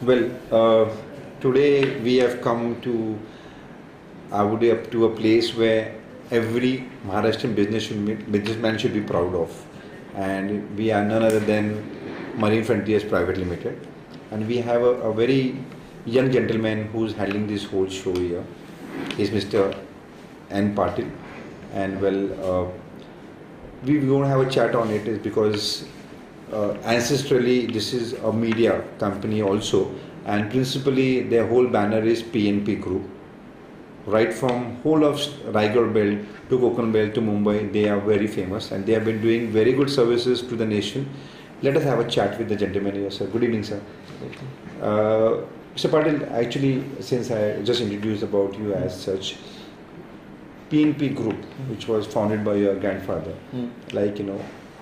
Well, today we have come to, I would say, up to a place where every Maharashtrian businessman should be proud of, and we are none other than Marine Frontiers Private Limited, and we have a very young gentleman who's handling this whole show here. He's Mr. N. Patil, and we won't have a chat on it is because ancestrally this is a media company also, and principally their whole banner is PNP Group. Right from whole of Raigad belt to Konkan belt to Mumbai, they are very famous and they have been doing very good services to the nation. Let us have a chat with the gentleman here, sir. Good evening, sir. Mr. Patil, actually, since I just introduced about you as such, PNP Group, which was founded by your grandfather,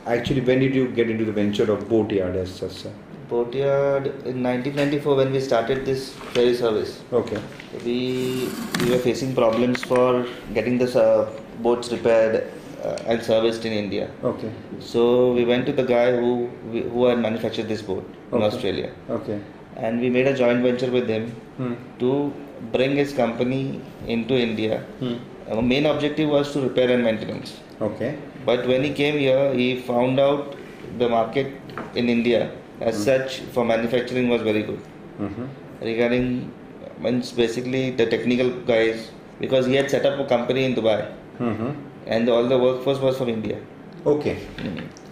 actually, when did you get into the venture of Boatyard as such, sir? Boatyard in 1994 when we started this ferry service. Okay. We were facing problems for getting the boats repaired and serviced in India. Okay. So we went to the guy who had manufactured this boat in Australia. Okay. And we made a joint venture with him to bring his company into India. Our main objective was to repair and maintenance. Okay. But when he came here, he found out the market in India as such for manufacturing was very good. Regarding means basically the technical guys, because he had set up a company in Dubai and all the workforce was from India. Okay.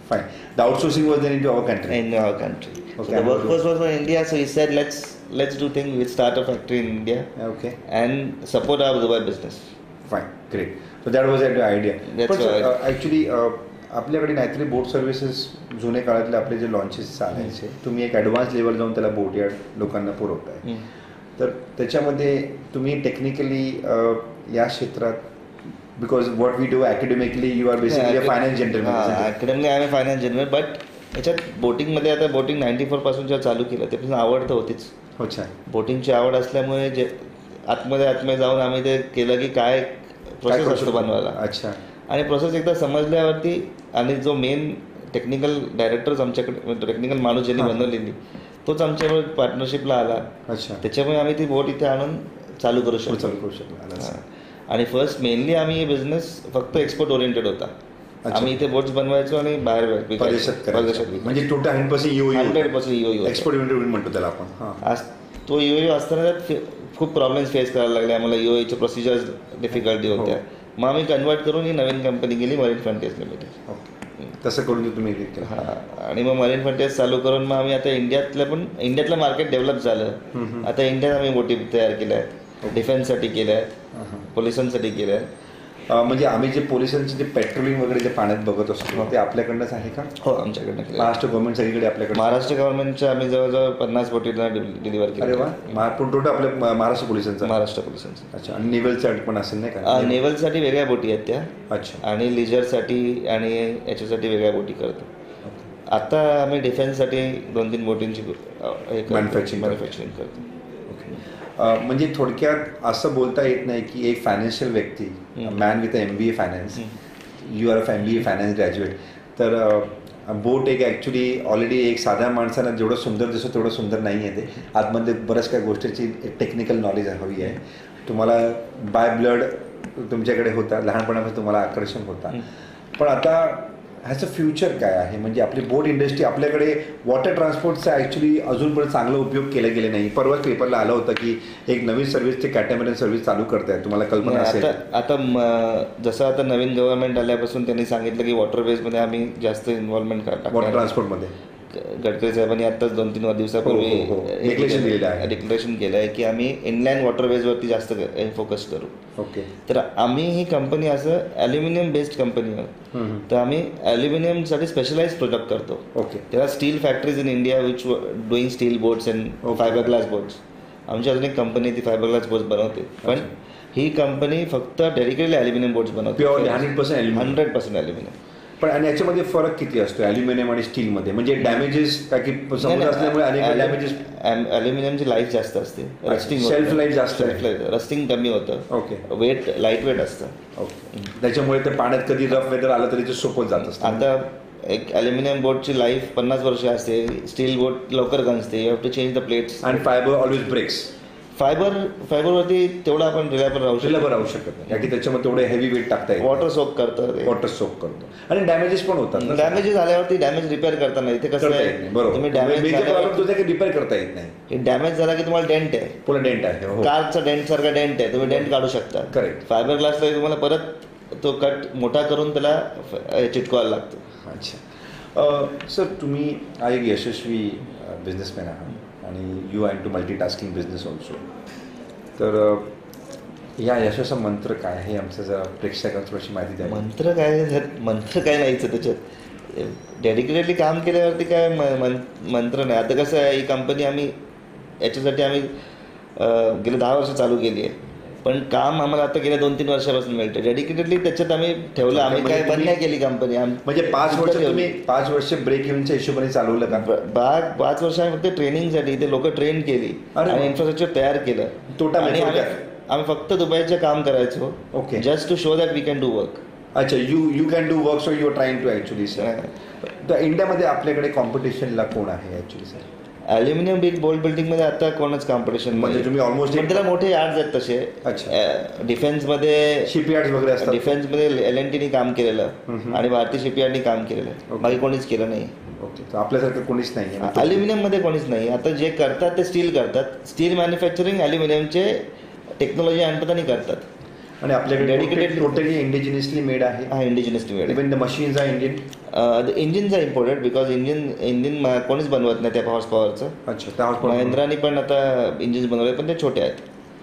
Fine. The outsourcing was then into our country. In our country. Okay. So the workforce was from India, so he said let's do things. We'll start a factory in India. Okay. And support our Dubai business. Fine. Great. So that was the idea. That's but actually आपल्याकडे नाहीतरी बोट services जुने काळातले आपले जे launches चालायचे तुम्ही एक advance level जाऊन त्याला बोटयार्ड लोकांना पुरवताय तर त्याच्यामध्ये तुम्ही टेक्निकली या क्षेत्रात because what we do academically you are basically a finance gentleman academically I am finance gentleman but याच्यात बोटिंगमध्ये आता बोटिंग 94 पासून जेव्हा चालू केलं त्यापासून आवड तर होतीच. अच्छा. बोटिंगची आवड असल्यामुळे जे आतमध्ये जाऊन आम्ही ते केलं की काय प्रोसेस असतो बनवायला. अच्छा. आणि प्रोसेस एकदा समजल्यावरती आणि जो मेन टेक्निकल डायरेक्टर्स आमच्याकडे टेक्निकल माणूस ज्यांनी बनवलेली तोच आमच्याकडे पार्टनरशिपला आला. अच्छा. त्याच्यामुळे आम्ही ती बोट इथे आणून चालू करू शकतो. आणि फर्स्ट मेनली आम्ही हे बिझनेस फक्त एक्सपोर्ट ओरिएंटेड होता. आम्ही इथे बोट्स बनवायचो आणि बाहेर परदेशात म्हणजे टोटल 100% EOU एक्सपोर्ट ओरिएंटेड म्हणतो त्याला आपण. तो EOU असताना खूप प्रॉब्लेम्स फेस करायला लागले आम्हाला. EOUच्या प्रोसिजर्स डिफिकल्टी होत्या. मग आम्ही कन्वर्ट करून ही नवीन कंपनी केली मरीन फ्रंटियर्स लिमिटेड. तसं करून तुम्ही आणि मग मरीन फ्रंटियर्स चालू करून मग आम्ही आता इंडियातलं मार्केट डेव्हलप झालं. आता इंडियात आम्ही बोटी तयार केल्या आहेत. डिफेन्ससाठी केल्या आहेत, पोलिसांसाठी केल्या आहेत. म्हणजे आम्ही जे पोलिसांचे जे पेट्रोलिंग वगैरे जे पाण्यात बघत असतो ते आपल्याकडनंच आहे का? हो, आमच्याकडनं. महाराष्ट्र गव्हर्नमेंट सगळीकडे आपल्याकडे. महाराष्ट्र गव्हर्नमेंटच्या आम्ही जवळजवळ 50 बोटींना डिलिव्हर केलं. अरे वा. टोटल आपल्या महाराष्ट्र पोलिसांचा. अच्छा. आणि नेव्हलसाठी पण असेल नाही का? नेव्हलसाठी वेगळ्या बोटी आहेत त्या. अच्छा. आणि लिजरसाठी आणि याच्यासाठी वेगळ्या बोटी करतो. आता आम्ही डिफेन्ससाठी 2-3 बोटींची मॅन्युफॅक्चरिंग करतो. म्हणजे थोडक्यात असं बोलता येत नाही की एक फायनान्शियल व्यक्ती man with MBA finance, you are MBA finance graduate, तर बोट एक ॲक्च्युली ऑलरेडी एक साध्या माणसाला जेवढं सुंदर दिसतो तेवढं सुंदर नाही आहे. ते आतमध्ये बऱ्याच काही गोष्टीची टेक्निकल नॉलेज हवी आहे. तुम्हाला बाय ब्लड तुमच्याकडे होता, लहानपणापासून तुम्हाला आकर्षण होता. पण आता ह्याचं फ्युचर काय आहे? म्हणजे आपली बोट इंडस्ट्री आपल्याकडे वॉटर ट्रान्सपोर्टचा ॲक्च्युली अजूनपर्यंत चांगला उपयोग केला गेला नाही. परवाच पेपरला आलं होतं की एक नवीन सर्व्हिस ते कॅटॅमरन सर्व्हिस चालू करतायत. तुम्हाला कल्पना असेल? आता जसं आता नवीन गव्हर्नमेंट आल्यापासून त्यांनी सांगितलं की वॉटरवेजमध्ये आम्ही जास्त इन्व्हॉल्वमेंट करतो वॉटर ट्रान्सपोर्टमध्ये. गडकरी साहेबांनी आत्ताच 2-3 दिवसापूर्वी डिक्लेरेशन केलं आहे की आम्ही इनलँड वॉटरवेजवरती जास्त फोकस करू. ओके. तर आम्ही ही कंपनी असं ॲल्युमिनियम बेस्ड कंपनी आहोत. तर आम्ही ॲल्युमिनियमसाठी स्पेशलाइज प्रोडक्ट करतो. ओके. तेव्हा steel factories in India which doing steel boats and fibre glass boats. आमची अजून एक कंपनी ती फायबर ग्लास बोट्स बनवते. पण ही कंपनी फक्त डेडिकेटली ॲल्युमिनियम बोट्स बनवते. 100% ॲल्युमिनियम. पण आणि याच्यामध्ये फरक किती असतो ॲल्युमिनियम आणि स्टीलमध्ये? म्हणजे डॅमेजेस का की समुद्र असल्यामुळे अनेक डॅमेजेस? ॲल्युमिनियमची लाईफ जास्त असते. रस्टिंग सेल्फ लाईफ जास्त. रस्टिंग कमी होतं. ओके. लाईट वेट असतं. ओके. त्याच्यामुळे ते पाण्यात कधी रफ वेदर आलं तरी ते सोपं जात असतं. आता एक ॲल्युमिनियम बोटची लाईफ 50 वर्ष असते, स्टील बोट लवकर गंजते, you have to change the plates. आणि फायबर ऑलवेज ब्रेक्स. फायबरवरती तेवढं आपण रिलायबल राहू शकत नाही, कारण की त्याच्यामध्ये तेवढे हेवी वेट टाकता येईल. वॉटर सोक करतं, वॉटर सोक करतो आणि डॅमेजेस पण होतात. डॅमेज झाल्यावरती डॅमेज रिपेअर करताना इथे कसं आहे, तुम्ही डॅमेज रिपेअर करता येत नाही. डॅमेज झाला की तुम्हाला डेंट आहे, पुन्हा डेंट आहे, कारचा डेंट सारखा डेंट आहे, तुम्ही डेंट काढू शकता. करेक्ट. फायबर ग्लासला तुम्हाला परत तो कट मोठा करून त्याला चिटकवायला लागतो. अच्छा सर, तुम्ही एक यशस्वी बिझनेसमॅन आहात आणि you are into multitasking business also. तर या यशाचा मंत्र काय आहे आमचं जरा प्रेक्षकांना थोडीशी माहिती द्या. मंत्र काय नाहीच त्याच्यात. डेडिकेटेडली काम केल्यावरती काय मंत्र नाही. आता कसं आहे, ही कंपनी आम्ही गेले 10 वर्ष चालू केली आहे, पण काम आम्हाला आता गेल्या 2-3 वर्षापासून मिळतं. डेडिकेटेडली त्याच्यात आम्ही ठेवलं. आम्ही काय बंद नाही केली कंपनी. म्हणजे 5 वर्ष ब्रेक इव्हनच्या हिशोबाने चालवलं का? 5 वर्ष आम्ही फक्त ट्रेनिंगसाठी इथे लोक ट्रेन केली आणि इन्फ्रास्ट्रक्चर तयार केलं. आणि आम्ही फक्त दुबईचं काम करायचो. Okay. Just to show that we can do work. अच्छा, you can do work, so you are trying to actually sir. तर इंडियामध्ये आपल्याकडे कॉम्पिटिशनला कोण आहे ॲक्च्युली सर? ॲल्युमिनियम बोल्ट बिल्डिंगमध्ये आता कोणच कॉम्पिटिशन म्हणजे तुम्ही ऑलमोस्ट त्याला मोठे यार्ड्स आहेत तसे. अच्छा. डिफेन्समध्ये शिपयार्ड वगैरे असतात. डिफेन्समध्ये L&Tनी काम केलेलं आणि भारतीय शिपयार्डनी काम केलेलं, बाकी कोणीच केलं नाही. ओके. तर आपल्यासारखं कोणीच नाही आहे ॲल्युमिनियममध्ये, कोणीच नाही. आता जे करतात ते स्टील करतात. स्टील मॅन्युफॅक्चरिंग ॲल्युमिनियमचे टेक्नॉलॉजी आणतात आणि करतात. आणि आपल्याकडे डेडिकेटेड टोटली इंडिजिनियसली मेड आहे. हा, indigenously made. Even the machines are Indian. Engines are imported because engine कोणीच बनवत नाही त्या हॉर्स पॉवरचं. अच्छा. त्या हॉर्स महिंद्रानी पण आता इंजिन्स बनवले, पण ते छोटे आहेत.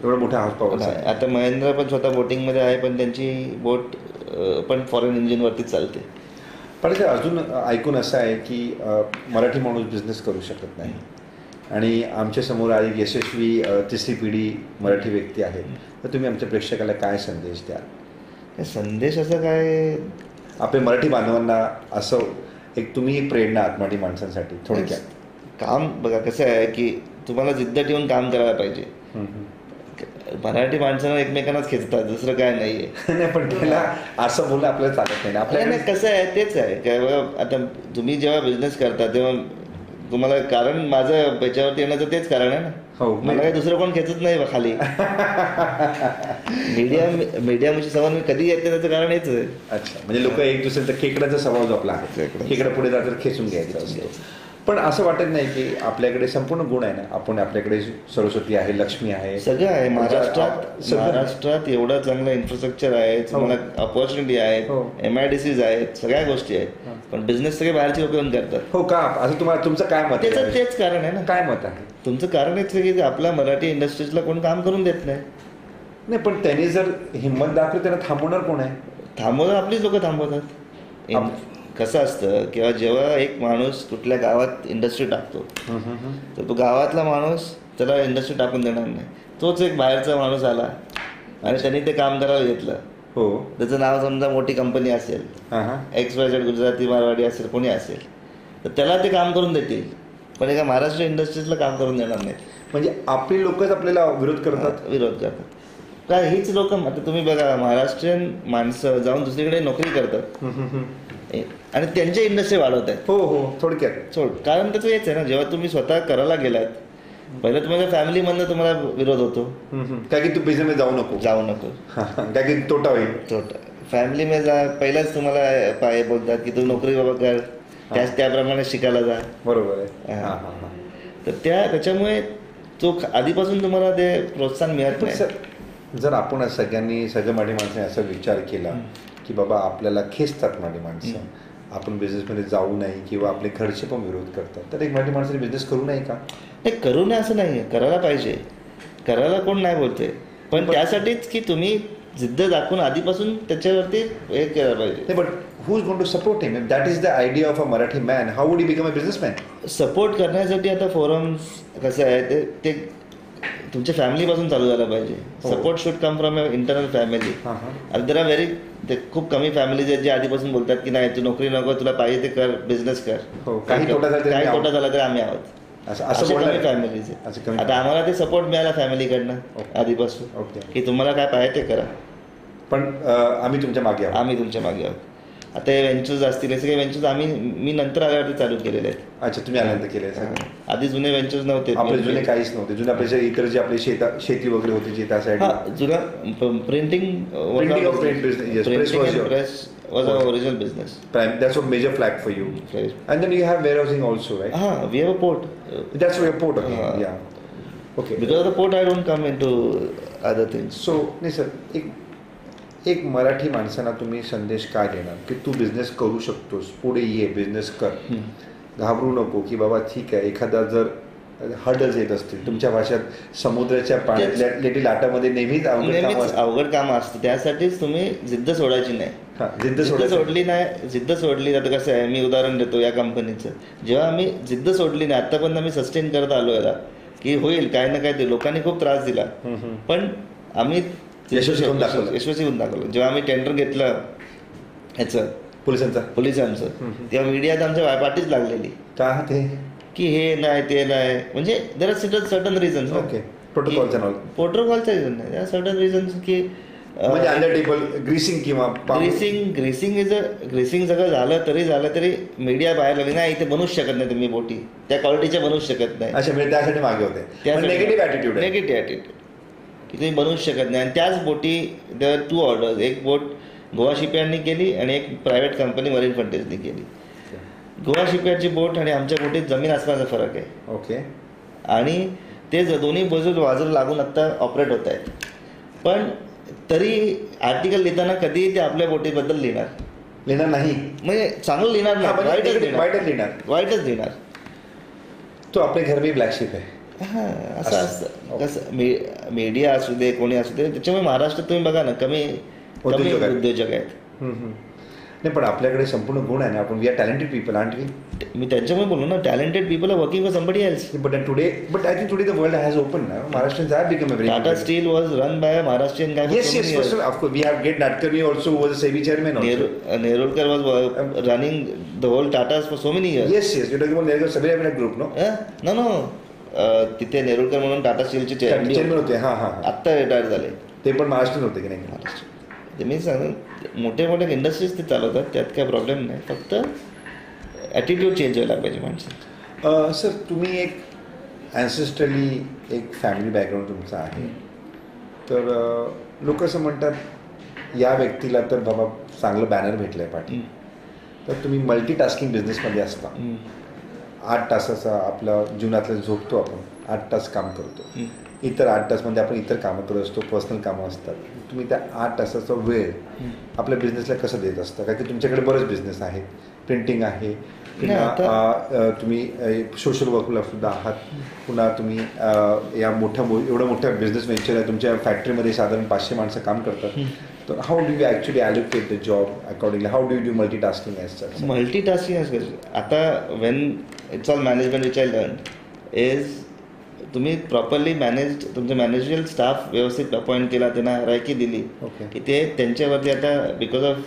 एवढं मोठ्या हॉर्स पॉवर. आता महिंद्रा पण स्वतः बोटिंगमध्ये आहे, पण त्यांची बोट पण फॉरेन इंजिनवरतीच चालते. पण ते अजून ऐकून असं आहे की मराठी माणूस बिझनेस करू शकत नाही आणि आमच्या समोर एक यशस्वी 3री पिढी मराठी व्यक्ती आहे. तर तुम्ही आमच्या प्रेक्षकाला काय संदेश द्याल? संदेश असं काय, आपल्या मराठी बांधवांना असं तुम्ही एक प्रेरणा आहात मराठी माणसांसाठी. थोडक्यात काम बघा कसं आहे की तुम्हाला जिद्द ठेवून काम करायला पाहिजे. मराठी माणसांना एकमेकांनाच खेचतात, दुसरं काय नाहीये. नाही, पण त्याला असं बोलणं आपल्याला चालत नाही. आपल्याला कसं आहे, तेच आहे काय बघा, आता तुम्ही जेव्हा बिझनेस करता तेव्हा तुम्हाला कारण माझं याच्यावरती येण्याचं तेच कारण आहे ना. मला काही दुसरं कोण खेचत नाही खाली. मीडियाची सवाल मी कधी येते त्याचं कारण हेच आहे. अच्छा, म्हणजे लोक एक दुसऱ्याचा खेकड्याचा स्वभाव जो आपला आहे, खेकडा पुढे जातात खेचून घ्यायचा असतो. पण असं वाटत नाही की आपल्याकडे संपूर्ण गुण आहे ना. आपल्याकडे सरस्वती आहे, लक्ष्मी आहे, सगळं आहे. महाराष्ट्रात एवढं चांगलं इन्फ्रास्ट्रक्चर आहे, तुम्हाला अपॉर्च्युनिटी आहेत, MIDCs आहेत, सगळ्या गोष्टी आहेत. पण बिझनेस सगळे बाहेरचे लोक येऊन करतात. हो का? असं तुमचं काय मत आहे? तेच कारण आहे ना. काय मत आहे तुमचं? कारण हेच की आपल्या मराठी इंडस्ट्रीजला कोण काम करून देत नाही. पण त्यांनी जर हिंमत दाखवली त्यांना थांबवणार कोण आहे? थांबवणार आपलीच लोक थांबवतात. कसं असतं किंवा जेव्हा एक माणूस कुठल्या गावात इंडस्ट्री टाकतो तर तो गावातला माणूस त्याला इंडस्ट्री टाकून देणार नाही. तोच एक बाहेरचा माणूस आला आणि त्यांनी ते काम करायला घेतलं. हो. त्याचं नाव समजा मोठी कंपनी असेल, XYZ गुजराती मारवाडी असेल, कोणी असेल, तर त्याला ते काम करून देतील, पण एका महाराष्ट्र इंडस्ट्रीजला काम करून देणार नाही. म्हणजे आपली लोकच आपल्याला विरोध करतात. काय हीच लोक. आता तुम्ही बघा, महाराष्ट्रीयन माणसं जाऊन दुसरीकडे नोकरी करतात आणि त्यांच्या इंडस्ट्री वाढवत आहेत. हो, थोडक्यात. कारण त्याचं हेच आहे ना, जेव्हा तुम्ही स्वतः करायला गेलात, पहिलं तुम्हाला फॅमिलीमधनं तुम्हाला विरोध होतो, काय की तू बिझनेस जाऊ नको काय की तोटा होईल. फॅमिलीमध्ये पहिलाच तुम्हाला बोलतात की तू नोकरी बाबा कर, त्याप्रमाणे शिकायला जा. बरोबर आहे. तर त्याच्यामुळे तो आधीपासून तुम्हाला ते प्रोत्साहन मिळत नाही. जर आपण सगळ्या मराठी माणसाने असा विचार केला की बाबा आपल्याला खेचतात मराठी माणसं, आपण बिझनेसमध्ये जाऊ नये किंवा आपले घरचे पण विरोध करतात, तर एक मराठी माणसाने बिझनेस करू नये का? नाही, करू नये असं नाही आहे, करायला पाहिजे. करायला कोण नाही बोलतोय, पण त्यासाठीच की तुम्ही जिद्द दाखवून आधीपासून त्याच्यावरती हे केलं पाहिजे. But who is going to support him? That is the idea of a Marathi man. How would he become a businessman? Support करण्यासाठी आता फोरम्स कसं आहे ते तुमच्या फॅमिलीपासून चालू झालं पाहिजे. Support should come from a internal family. आणि देर आर खूप कमी फॅमिलीज आहेत जे आधीपासून बोलतात की नाही तू नोकरी नको, तुला पाहिजे ते कर, बिझनेस कर, काही तोटा झाला तरी आम्ही आहोत, असं फॅमिलीज आहे. आता आम्हाला ते सपोर्ट मिळाला फॅमिलीकडनं आधीपासून की तुम्हाला काय पाहिजे ते करा, पण आम्ही तुमच्या मागे आहोत. आता हे व्हेंचर्स असतील हे सगळे व्हेंचर्स मी नंतर आल्यावरती चालू केलेले आहेत. अच्छा, तुम्ही आल्यानंतर केले सगळं. आधी जुने व्हेंचर्स नव्हते आपले जुने काहीच नव्हते. जुने आपले इतर जे आपले शेती वगैरे होती जे त्या साईड. जुना printing of print business. Yes, press was your press was our original business. That's a major flag for you. Right. And then you have warehousing also, right? We have a port. That's your port again. Yeah. Okay. Because of the port, I don't come into other things. So, नाही sir, एक मराठी माणसांना तुम्ही संदेश काय देणार की तू business करू शकतोस, पुढे ये, बिझनेस कर, घाबरू नको की बाबा ठीक आहे एखादा जर हर्डल्स येत असतील तुमच्या भाषेत समुद्राच्या पाण्यातल्या लेटी लाटामध्ये नेहमीच अवघड काम असतं. त्यासाठीच तुम्ही जिद्द सोडायची नाही. जिद्द सोडली आता कसं आहे, मी उदाहरण देतो या कंपनीचं. जेव्हा आम्ही जिद्द सोडली नाही, आतापर्यंत आम्ही सस्टेन करत आलो याला की होईल काय ना काय ते, लोकांनी खूप त्रास दिला पण आम्ही यशस्वी होऊन दाखवलं. जेव्हा आम्ही टेंडर घेतलं ह्याचं पोलिसांचं तेव्हा मीडियात आमच्या पाठीच लागलेली का ते की हे नाही ते नाही, म्हणजे देर आर सर्टन रिझन्स. प्रोटोकॉलचा रिझन नाही, देर आर सर्टन रिझन्स की म्हणजे अंडर टेबल ग्रीसिंग किंवा ग्रीसिंग सगळं झालं तरी मीडिया बाहेर लागली नाही इथे बनवूच शकत नाही तुम्ही बोटी त्या क्वालिटीच्या बनवूच शकत नाही. अच्छा, म्हणजे त्यासाठी मागे होते निगेटिव्ह ॲटिट्यूड की तुम्ही बनवूच शकत नाही. आणि त्याच बोटी देवर 2 ऑर्डर्स, एक बोट गोवा शिपयार्डनी केली आणि एक प्रायव्हेट कंपनी मरीन फ्रंटियर्सनी केली. गोवा शिपयार्डची बोट आणि आमच्या बोटीत जमीन आसमानाचा फरक आहे. ओके. आणि ते दोन्ही बाजूला लागून आत्ता ऑपरेट होत आहेत. पण तरी आर्टिकल लिहिताना कधी ते आपल्या बोटीबद्दल लिहिणार नाही, म्हणजे चांगलं लिहिणार नाही, वाईटच लिहिणार. तो आपल्या घर मी ब्लॅक शिप आहे. असं असतं. कसं मीडिया असू दे कोणी असू दे, त्याच्यामुळे महाराष्ट्रात तुम्ही बघा ना कमी उद्योजक आहेत. नाही पण आपल्याकडे संपूर्ण गुण आहे ना, आपण we are talented people are मी त्यांच्यामुळे बोललो ना, talented people are working for somebody else. But I think today the world has open ना. Maharashtrians have become a very Tata Steel was run by a Maharashtrian guy. Yes, of course we have Get Nadkarni also who was a SEBI chairman also. Nerurkar was running the whole Tatas for so many years. Yes, you're talking about Nerurkar Sabri group, no? No. तिथे नेरुरकर म्हणून टाटा स्टीलचे chairman होते. आत्ता retire झाले. ते पण महाराष्ट्रीयन होते की नाही? महाराष्ट्र ते मी सांग मोठे इंडस्ट्रीज ते चालवतात, त्यात काय प्रॉब्लेम नाही, फक्त ॲटिट्यूड चेंज व्हायला पाहिजे माणसं. सर, तुम्ही एक ॲन्सेस्ट्रली एक फॅमिली बॅकग्राऊंड तुमचं आहे, तर लोक असं म्हणतात या व्यक्तीला तर बाबा चांगलं बॅनर भेटलं आहे पाठी, तर तुम्ही मल्टीटास्किंग बिझनेसमध्ये असता. 8 तासाचा आपला जीवनातलं झोपतो, आपण 8 तास काम करतो, इतर 8 तासमध्ये आपण इतर कामं करत असतो, पर्सनल कामं असतात. तुम्ही त्या 8 तासाचा वेळ आपल्या बिझनेसला कसं देत असता? कारण की तुमच्याकडे बरेच बिझनेस आहेत, प्रिंटिंग आहे, पुन्हा तुम्ही सोशल वर्कला सुद्धा आहात, पुन्हा तुम्ही या एवढं मोठ्या बिझनेस व्हेंचर आहे, तुमच्या फॅक्टरीमध्ये साधारण 500 माणसं काम करतात. तर how do you actually allocate the job accordingly? How do you do multitasking as such? Multitasking आता when it's all management which I learn is तुम्ही प्रॉपरली तुमचं मॅनेजरियल स्टाफ व्यवस्थित अपॉइंट केला, त्यांना रायकी दिली की ते त्यांच्यावरती आता because of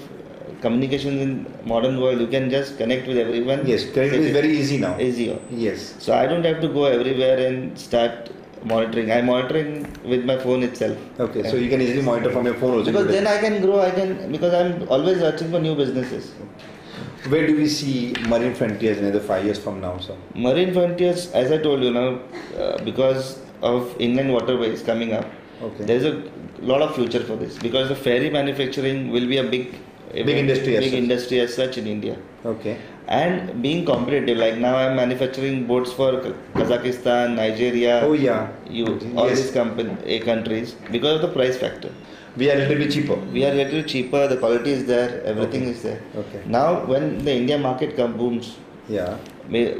communication in modern world you can just connect with everyone. Yes, connect is very easy now. Yes, so I don't have to go everywhere and start monitoring. I'm monitoring with my phone itself. Okay, so you can easily monitor from your phone also, because then I can grow, because I'm always searching for new businesses. Where do we see Marine Frontiers in another 5 years from now, sir? Marine Frontiers, as I told you now, because of inland waterways coming up, there is a lot of future for this, because the ferry manufacturing will be a big industry as such in India. Okay. And being competitive, like now I'm manufacturing boats for Kazakhstan, Nigeria. Oh yeah. All these countries, because of the price factor. We are a little bit cheaper. The quality is there, everything is there. Okay. Now when the India market booms,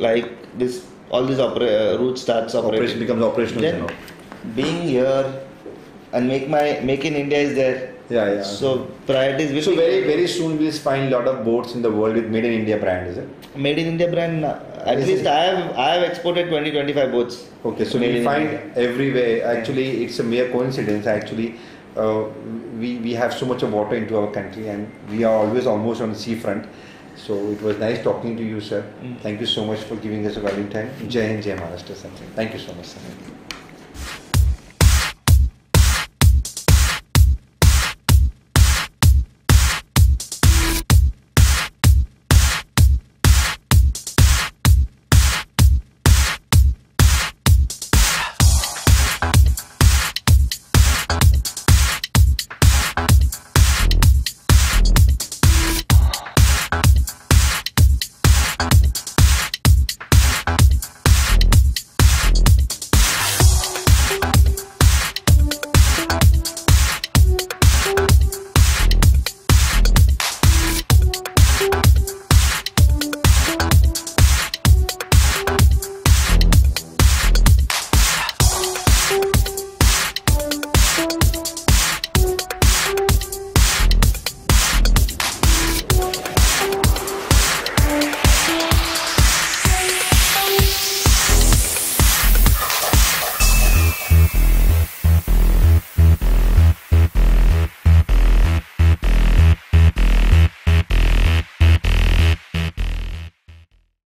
like this, all these routes starts operating. Becomes operational. Then being here and make in India is there. Yeah. So priorities will be very, very soon we'll find a lot of boats in the world with Made in India brand, is it? Made in India brand, at least I have exported 20-25 boats. Okay, so we find everywhere. Actually, it's a mere coincidence. Actually, we have so much of water into our country, and we are always almost on the sea front. So it was nice talking to you, sir. Thank you so much for giving us a valuable time. Jai Hind, Jai Maharashtra, sir. Thank you so much, sir.